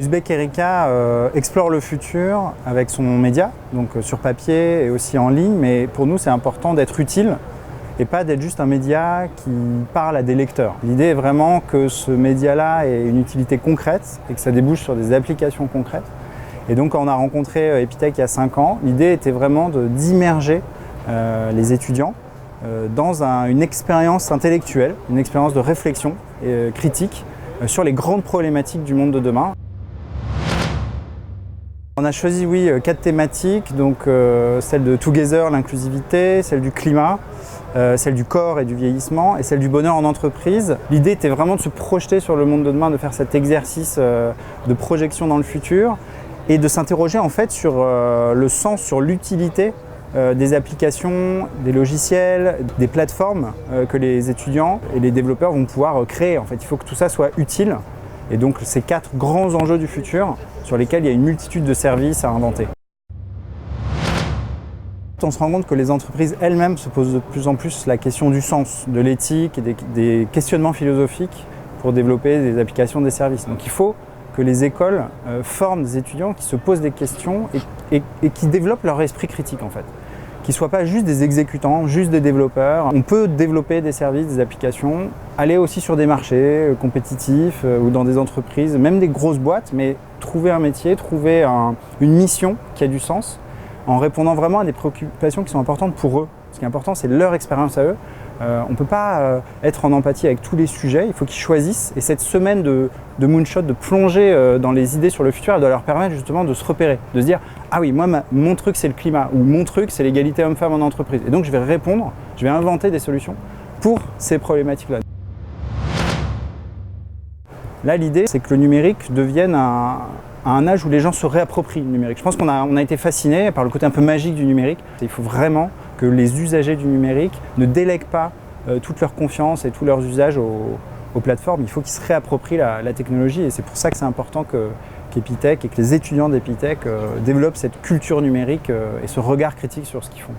Uzbek Erika explore le futur avec son média, donc sur papier et aussi en ligne, mais pour nous c'est important d'être utile et pas d'être juste un média qui parle à des lecteurs. L'idée est vraiment que ce média-là ait une utilité concrète et que ça débouche sur des applications concrètes. Et donc quand on a rencontré Epitech il y a 5 ans, l'idée était vraiment d'immerger les étudiants dans une expérience intellectuelle, une expérience de réflexion critique sur les grandes problématiques du monde de demain. On a choisi 4 thématiques, donc celle de Together, l'inclusivité, celle du climat, celle du corps et du vieillissement et celle du bonheur en entreprise. L'idée était vraiment de se projeter sur le monde de demain, de faire cet exercice de projection dans le futur et de s'interroger en fait sur le sens, sur l'utilité des applications, des logiciels, des plateformes que les étudiants et les développeurs vont pouvoir créer. En fait, il faut que tout ça soit utile. Et donc, ces 4 grands enjeux du futur sur lesquels il y a une multitude de services à inventer. On se rend compte que les entreprises elles-mêmes se posent de plus en plus la question du sens, de l'éthique et des questionnements philosophiques pour développer des applications, des services. Donc il faut que les écoles forment des étudiants qui se posent des questions et qui développent leur esprit critique en fait. Qui ne soient pas juste des exécutants, juste des développeurs. On peut développer des services, des applications, aller aussi sur des marchés compétitifs ou dans des entreprises, même des grosses boîtes, mais trouver un métier, trouver une mission qui a du sens en répondant vraiment à des préoccupations qui sont importantes pour eux. Ce qui est important, c'est leur expérience à eux. On ne peut pas être en empathie avec tous les sujets, il faut qu'ils choisissent. Et cette semaine de moonshot, de plonger dans les idées sur le futur, elle doit leur permettre justement de se repérer, de se dire « Ah oui, moi, mon truc c'est le climat » ou « Mon truc c'est l'égalité homme-femme en entreprise ». Et donc je vais répondre, je vais inventer des solutions pour ces problématiques-là. Là, l'idée, c'est que le numérique devienne à un âge où les gens se réapproprient le numérique. Je pense qu'on a été fascinés par le côté un peu magique du numérique. Il faut vraiment que les usagers du numérique ne délèguent pas toute leur confiance et tous leurs usages aux plateformes. Il faut qu'ils se réapproprient la technologie et c'est pour ça que c'est important qu'Epitech et que les étudiants d'Epitech développent cette culture numérique et ce regard critique sur ce qu'ils font.